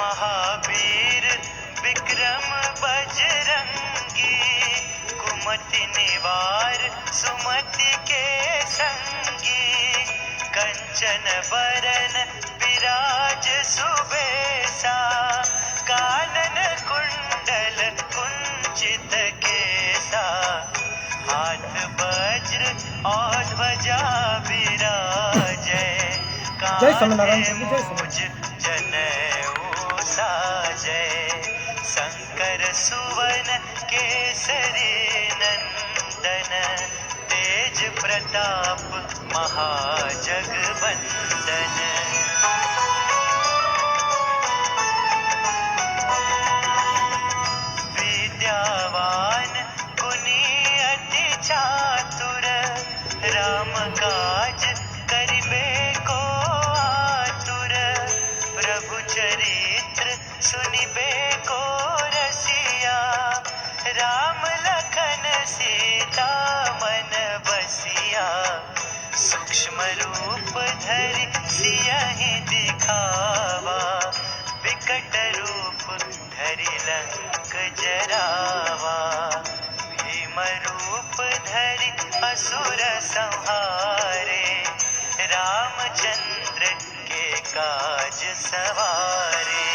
[SPEAKER 2] महावीर विक्रम बजरंगी कुमति निवार सुमति के संगी। कंचन बरन विराज सुबेसा कानन कुंडल कुंचित केसा। हाथ वज्र और ध्वजा विराजै
[SPEAKER 1] जय स्वामीनारायण प्रभु, जय
[SPEAKER 2] कांधे
[SPEAKER 1] स्वामीनारायण।
[SPEAKER 2] जनेऊ साजै। शंकर सुवन केसरी नंदन तेज प्रताप महाजगवंदन। विद्यावान गुणी अति चातुर राम काज करिबे को आतुर। प्रभु चरित्र सुनिबे को रसिया राम लखन सीता मन बसिया। सूक्ष्म रूप धरि सियहि दिखावा विकट रूप धरि लंक जरावा। भीम रूप धरि असुर संहारे रामचंद्र के काज सवारे।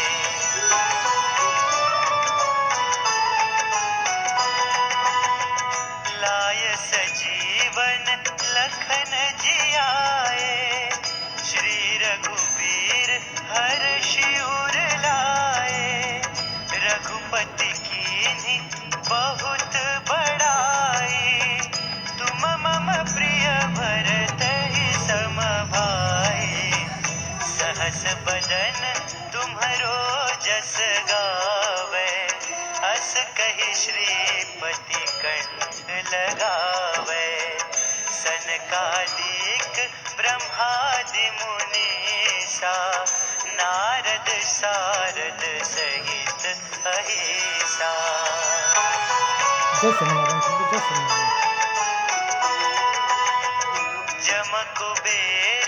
[SPEAKER 2] लाय सजीवन लखन जियाए श्री रघुबीर हर्षि उर लाए। रघुपति कीन्ही बहुत बड़ाई तुम मम प्रिय भरतहि सम भाई। सहस बदन तुम्हरो जस गावे अस कहि श्रीपति कंठ लगावे। सनकादिक ब्रह्मादि मुनीसा नारद सारद सहित अहिसा।
[SPEAKER 1] जय स्वामीनारायण प्रभु, जय स्वामीनारायण।
[SPEAKER 2] जम कुबेर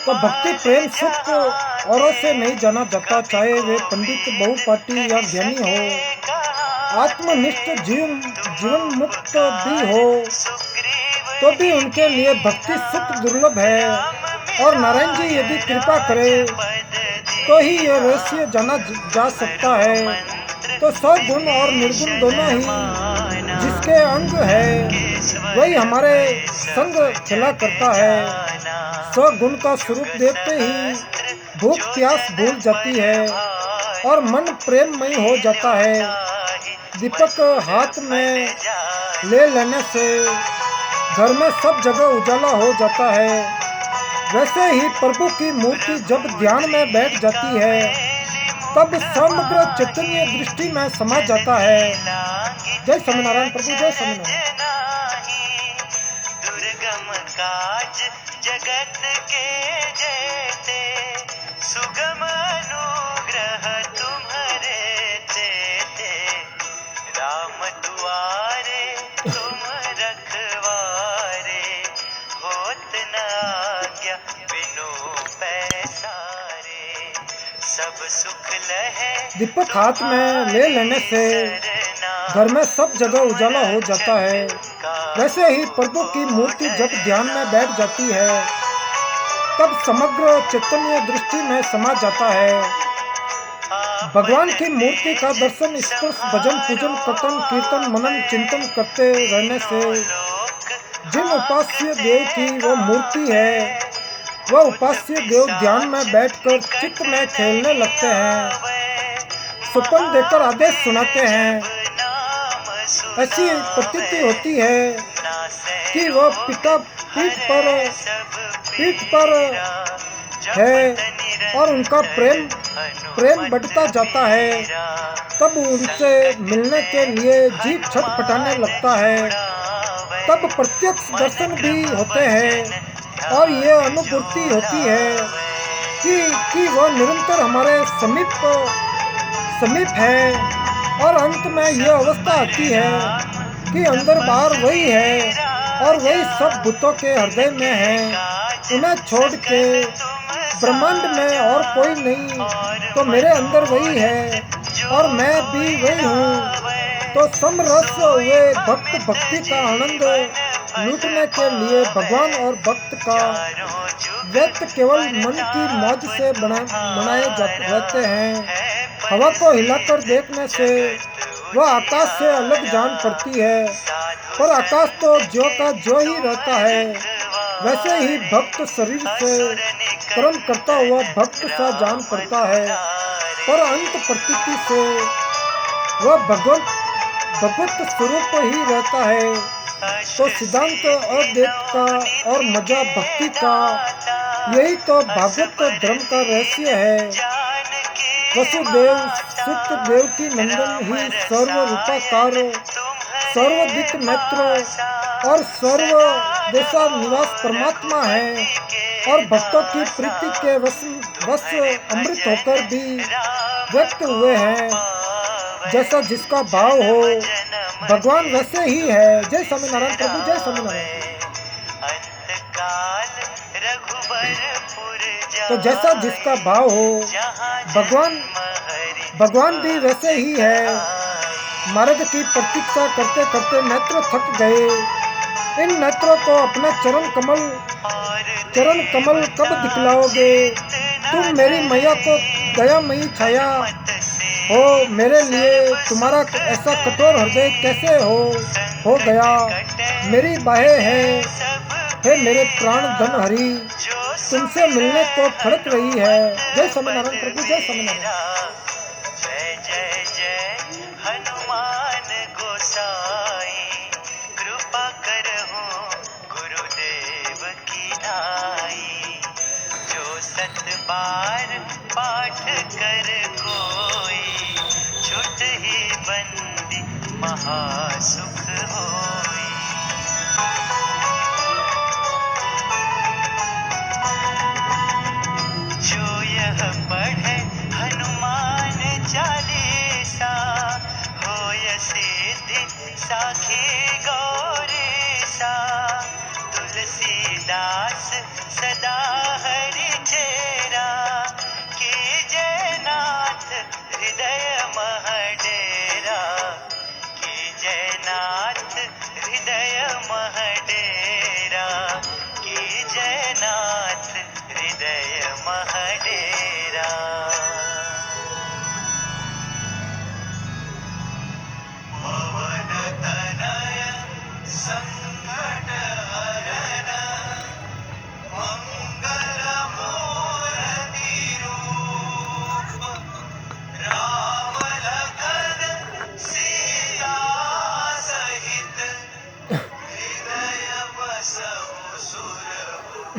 [SPEAKER 1] तो भक्ति प्रेम सुख औरों से नहीं जाना जाता, चाहे वे पंडित बहुपाटी या ज्ञानी हो। आत्मनिष्ठ जीवन मुक्त भी हो तो भी उनके लिए भक्ति सुख दुर्लभ है। और नारायण जी यदि कृपा करे तो ही यह रहस्य जाना जा सकता है। तो सगुण और निर्गुण दोनों ही जिसके अंग है वही हमारे संग खेला करता है। सगुण का स्वरूप देखते ही भूख प्यास भूल जाती है और मन प्रेममय हो जाता है। दीपक हाथ में ले लेने से घर में सब जगह उजाला हो जाता है। वैसे ही प्रभु की मूर्ति जब ध्यान में बैठ जाती है तब समग्र चैतन्य दृष्टि में समा जाता है। जय स्वामीनारायण प्रभु, जय स्वामीनारायण।
[SPEAKER 2] दुर्गम काज जगत के जेते सुगम अनुग्रह तुम्हारे तेते। राम दुआरे तुम रखवारे होत न आज्ञा बिनु पैसारे। सब सुख लहे
[SPEAKER 1] दीपक हाथ में ले लेने से घर में सब जगह उजाला हो जाता है। वैसे ही प्रभु की मूर्ति जब ध्यान में बैठ जाती है तब समग्र चैतन्य दृष्टि में समा जाता है। भगवान की मूर्ति का दर्शन स्पर्श भजन पूजन कथन कीर्तन मनन चिंतन करते रहने से जिन उपास्य देव की वो मूर्ति है वह उपास्य देव ध्यान में बैठकर चित्त में खेलने लगते हैं, स्वप्न देकर आदेश सुनाते हैं। ऐसी प्रतीति होती है कि वह पिता पीठ पर है और उनका प्रेम बढ़ता जाता है। तब उनसे मिलने के लिए जीव छटपटाने लगता है। तब प्रत्यक्ष दर्शन भी होते हैं और ये अनुभूति होती है कि वह निरंतर हमारे समीप समीप है और अंत में यह अवस्था आती है कि अंदर बाहर वही है और वही सब भूतों के हृदय में है। उन्हें छोड़ के ब्रह्मांड में और कोई नहीं, तो मेरे अंदर वही है और मैं भी वही हूँ। तो समरस हुए भक्त भक्ति का आनंद लूटने के लिए भगवान और भक्त का व्यक्त केवल मन की मौज से बनाए रहते हैं। हवा को हिलाकर देखने से वह आकाश से अलग जान पड़ती है, पर आकाश तो ज्यों का ज्यों ही रहता है। वैसे ही भक्त शरीर से कर्म करता हुआ भक्त सा जान पड़ता है, पर अंत प्रतीति से वह भगवत स्वरूप ही रहता है। तो सिद्धांत अद्वैत का और मजा भक्ति का, यही तो भागवत धर्म का रहस्य है। वसुदेव सुत देव की नंदन ही सर्व रूपाकार, सर्वदिक नेत्र और सर्व देशा निवास परमात्मा है और भक्तों की प्रीति के वश अमृत होकर भी व्यक्त हुए हैं। जैसा जिसका भाव हो भगवान वैसे ही है। जय स्वामीनारायण प्रभु, जय स्वामीनारायण। तो जैसा जिसका भाव हो भगवान भी वैसे ही है। मार्ग की प्रतीक्षा करते करते नेत्र थक गए। इन नेत्रों को अपने चरण कमल कब दिखलाओगे? तुम मेरी मैया को दयामयी छाया हो, मेरे लिए तुम्हारा ऐसा कठोर हृदय कैसे हो गया? मेरी बाहें है मेरे प्राण धन हरी, तुमसे मिलने को खड़क रही है। जय स्वामीनारायण प्रभु, जय स्वामीनारायण।
[SPEAKER 2] जय जय जय हनुमान गोसाई, कृपा करहु गुरुदेव की नाई। जो 7 बार पाठ कर कोई, छुट ही बंदी महासुख होई। जो यह पढ़े हनुमान चालीसा, होय सिद्धि साखी गौरीसा। तुलसीदास सदा हरि चेरा, कीजय नाथ हृदय मह डेरा। कीजय नाथ हृदय मह डेरा, कीजय नाथ हृदय मह डेरा। पवन तनय संकट हरन, मंगल मूर्ति रूप। राम लखन सीता सहित, हृदय बसहु सुरभूप।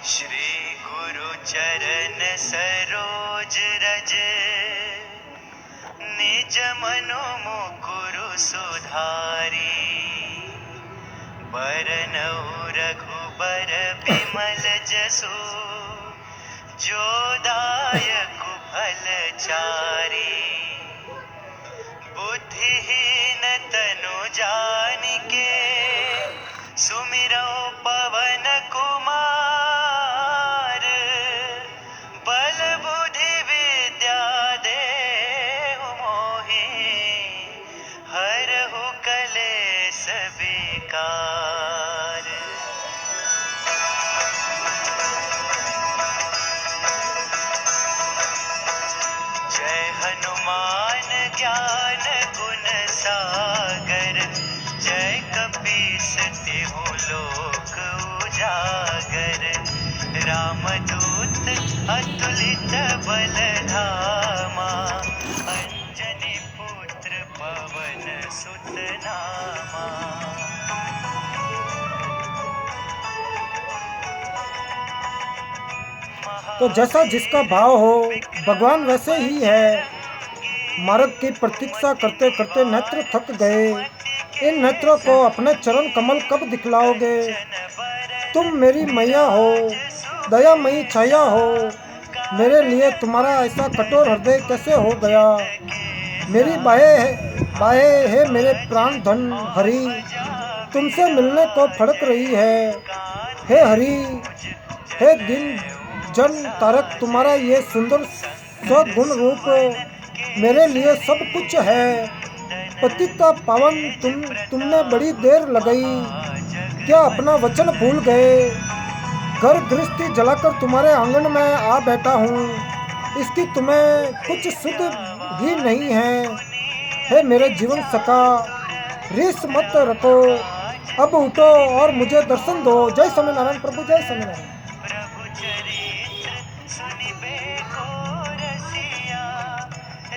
[SPEAKER 2] श्री गुरु चरण सरोज रज, निज मनो मुकुरु सुधारी। बरनउँ रघुबर बिमल जसु, जो दायक फल चारी। बुद्धिहीन तनु जानिके, सुमिरौ पवन कुमार। बल बुद्धि विद्या देहु मोहि, हरहु कलेस विकार। जय हनुमान ज्ञान गुण सागर, जय कपीस तिहु लोक उजागर। रामदूत अतुलित बल धामा, अंजनी पुत्र पवन सुत नामा।
[SPEAKER 1] तो जैसा जिसका भाव हो भगवान वैसे ही है। मार्ग की प्रतीक्षा करते करते नेत्र थक गए। इन नेत्रों को अपने चरण कमल कब दिखलाओगे? तुम मेरी मैया हो, दयामयी छाया हो, मेरे लिए तुम्हारा ऐसा कठोर हृदय कैसे हो गया? मेरी बाहें है मेरे प्राण धन हरि, तुमसे मिलने को फड़क रही है। हे हरि, हे दिन जन तारक, तुम्हारा ये सुंदर सगुण रूप मेरे लिए सब कुछ है। पतिता पावन तुमने बड़ी देर लगाई, क्या अपना वचन भूल गए? घर गृहस्थी जलाकर तुम्हारे आंगन में आ बैठा हूँ, इसकी तुम्हें कुछ सुध ही नहीं है। हे मेरे जीवन सखा, रीस मत रखो, अब उठो और मुझे दर्शन दो। जय स्वामीनारायण प्रभु, जय स्वामीनारायण।
[SPEAKER 2] प्रभु चरित्र सुनिबेको रसिया,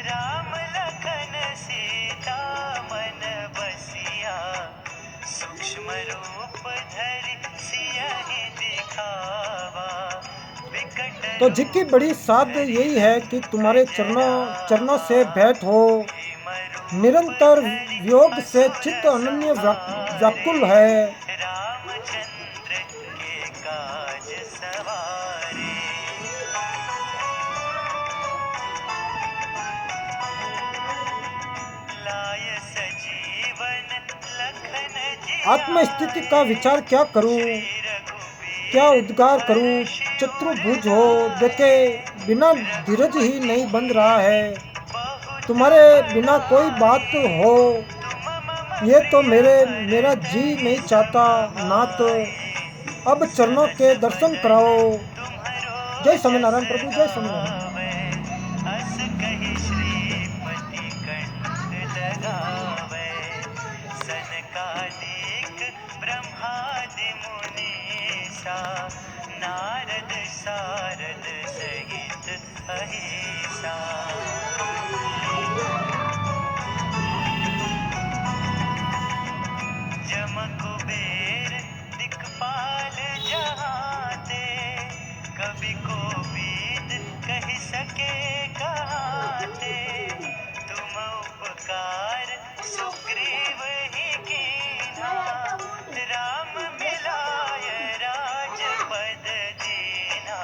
[SPEAKER 2] राम लखन सीता मन बसिया, सूक्ष्म रूप धरि सियहि दिखावा, विकट
[SPEAKER 1] तो जिसकी बड़ी साध यही है कि तुम्हारे चरणों से भेंट हो। निरंतर वियोग से चित्त अनन्य व्याकुल है।
[SPEAKER 2] रामचंद्र के काज सवारे, लाय सजीवन लखन जी,
[SPEAKER 1] आत्मस्थिति का विचार क्या करूं, क्या उद्गार करूं? चतुर्भुज हो देखे बिना धीरज ही नहीं बन रहा है। तुम्हारे बिना कोई बात हो ये तो मेरा जी नहीं चाहता नाथ। अब चरणों के दर्शन कराओ। जय स्वामीनारायण प्रभु, जय स्वामीनारायण।
[SPEAKER 2] अस कहि श्रीपति कंठ लगावे, सनकादिक ब्रह्मादि मुनीसा, नारद सारद सहित अहिसा। जम कुबेर दिक्पाल जहाँ ते, कवि कोविद कहि सके कहाँ ते, तुम उपकार सुग्रीव ही कीन्हा, राम मिलाय राजपद दीन्हा,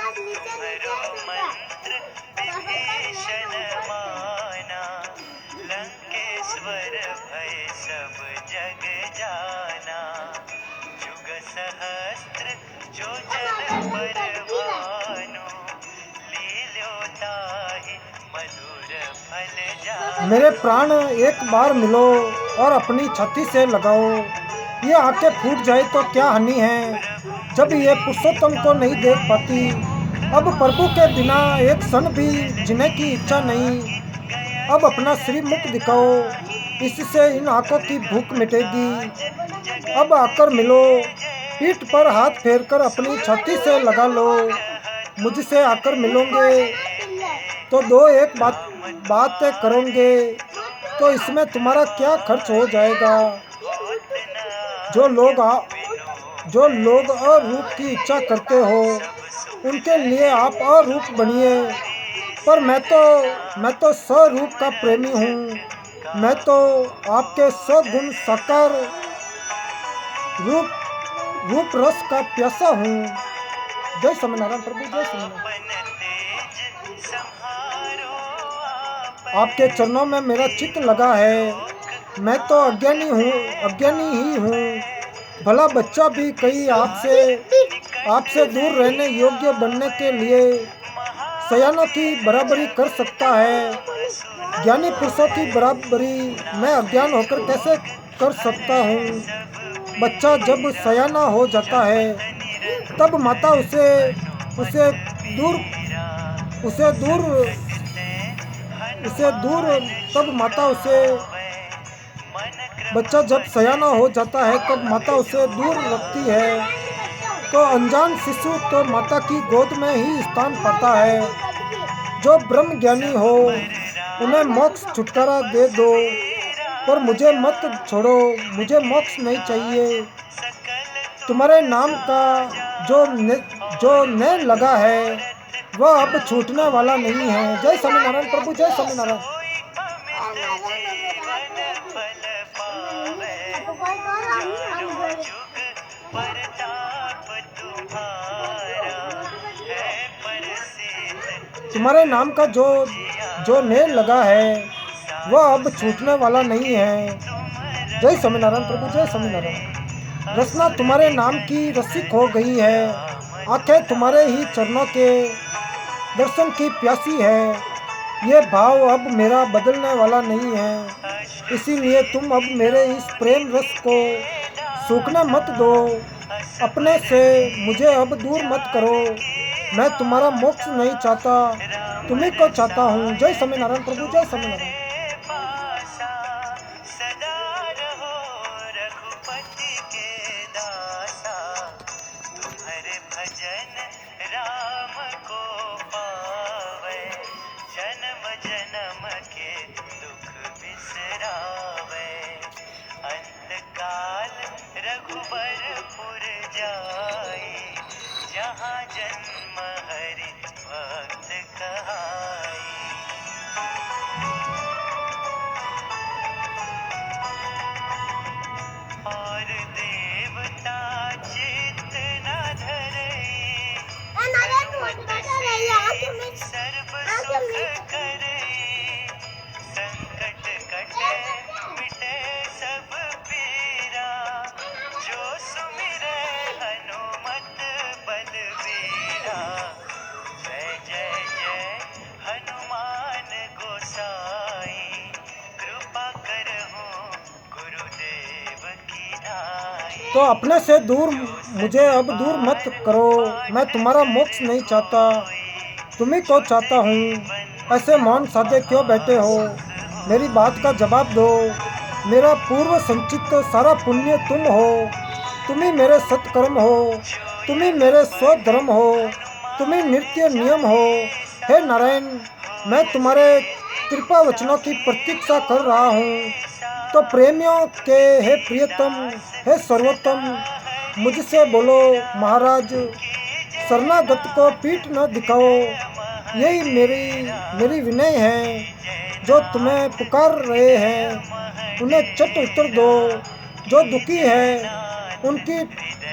[SPEAKER 2] तुम्हरो मंत्र विभीषण माना, लंकेश्वर भय सब जग जाना, जुग सहस्त्र जो जन पर भानु, लील्यो ताहि मधुर फल जानु।
[SPEAKER 1] मेरे प्राण एक बार मिलो और अपनी छाती से लगाओ। ये आंखें फूट जाए तो क्या हानि है, जब ये पुरुषोत्तम को नहीं देख पाती। अब प्रभु के बिना एक क्षण भी जीने की इच्छा नहीं। अब अपना श्री मुख दिखाओ, इससे इन आंखों की भूख मिटेगी। अब आकर मिलो, पीठ पर हाथ फेरकर अपनी छाती से लगा लो। मुझसे आकर मिलोगे तो दो एक बात करोगे, तो इसमें तुम्हारा क्या खर्च हो जाएगा। जो लोग अरूप की इच्छा करते हो, उनके लिए आप अरूप बनिए। पर मैं तो स्वरूप का प्रेमी हूँ। मैं तो आपके सगुण साकार रूप रस का प्यासा हूँ। जय स्वामीनारायण प्रभु, जय स्वामीनारायण। आपके चरणों में मेरा चित्त लगा है। मैं तो अज्ञानी ही हूँ। भला बच्चा भी कहीं आपसे दूर रहने योग्य बनने के लिए सयानों की बराबरी कर सकता है। ज्ञानी पुरुषों की बराबरी मैं अज्ञान होकर कैसे कर सकता हूँ। बच्चा जब सयाना हो जाता है तब माता बच्चा जब सयाना हो जाता है तब माता उसे दूर रखती है। तो अनजान शिशु तो माता की गोद में ही स्थान पाता है। जो ब्रह्म ज्ञानी हो उन्हें मोक्ष छुटकारा दे दो, पर मुझे मत छोड़ो, मुझे मोक्ष नहीं चाहिए। तुम्हारे नाम का जो न लगा है वह अब छूटने वाला नहीं है। जय स्वामीनारायण प्रभु, जय स्वामीनारायण। तुम्हारे नाम का जो जो नेह लगा है वह अब छूटने वाला नहीं है। जय स्वामीनारायण प्रभु, जय स्वामीनारायण। रचना तुम्हारे नाम की रस्सी खो गई है, आंखें तुम्हारे ही चरणों के दर्शन की प्यासी है। ये भाव अब मेरा बदलने वाला नहीं है, इसीलिए तुम अब मेरे इस प्रेम रस को सूखने मत दो। अपने से मुझे अब दूर मत करो। मैं तुम्हारा मोक्ष नहीं चाहता, तुम्ही को चाहता हूँ। जय स्वामीनारायण प्रभु, जय स्वामीनारायण।
[SPEAKER 2] पासा सदा रहो रघुपति के दासा, तुम्हारे भजन राम को पावे, जन्म जन्म के दुख बिसरावे। अंतकाल रघुबरपुर जाई, जहाँ जन्म हरि भक्त कहाई। और देवता चित्त न धरई, सर्व सुख करई। संकट कटे मिटे सब पीरा, जो सुमिरै हनुमत बलबीरा। जय जय जय हनुमान गोसाई, कृपा करहु गुरुदेव की नाई।
[SPEAKER 1] तो अपने से दूर मुझे अब दूर मत करो। मैं तुम्हारा मोक्ष नहीं चाहता, तुम्ही को चाहता हूँ। ऐसे मौन साधे क्यों बैठे हो? मेरी बात का जवाब दो। मेरा पूर्व संचित सारा पुण्य तुम हो, तुम ही मेरे सत्कर्म हो, तुम ही मेरे स्वधर्म हो, तुम ही नित्य नियम हो। हे नारायण, मैं तुम्हारे कृपा वचनों की प्रतीक्षा कर रहा हूँ। तो प्रेमियों के हे प्रियतम, हे सर्वोत्तम, मुझसे बोलो महाराज, शरणागत को पीठ न दिखाओ। यही मेरी विनय है। जो तुम्हें पुकार रहे हैं उन्हें चट उत्तर दो। जो दुखी है उनकी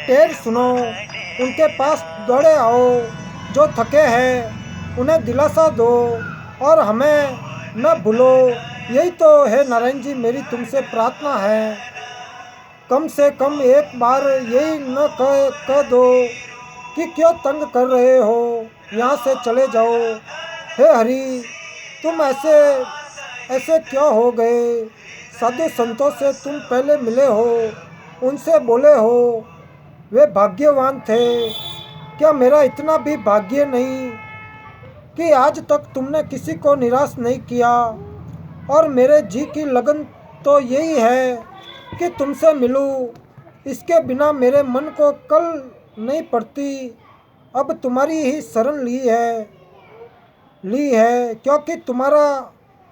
[SPEAKER 1] टेर सुनो, उनके पास दौड़े आओ। जो थके हैं उन्हें दिलासा दो और हमें न भूलो। यही तो है नारायण जी मेरी तुमसे प्रार्थना है। कम से कम एक बार यही न कह दो कि क्यों तंग कर रहे हो, यहाँ से चले जाओ। हे हरि, तुम ऐसे क्यों हो गए? साधु संतों से तुम पहले मिले हो, उनसे बोले हो, वे भाग्यवान थे। क्या मेरा इतना भी भाग्य नहीं कि आज तक तुमने किसी को निराश नहीं किया? और मेरे जी की लगन तो यही है कि तुमसे मिलूं। इसके बिना मेरे मन को कल नहीं पड़ती। अब तुम्हारी ही शरण ली है, क्योंकि तुम्हारा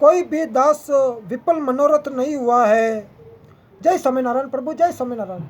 [SPEAKER 1] कोई भी दास विफल मनोरथ नहीं हुआ है। जय स्वामीनारायण प्रभु, जय स्वामीनारायण।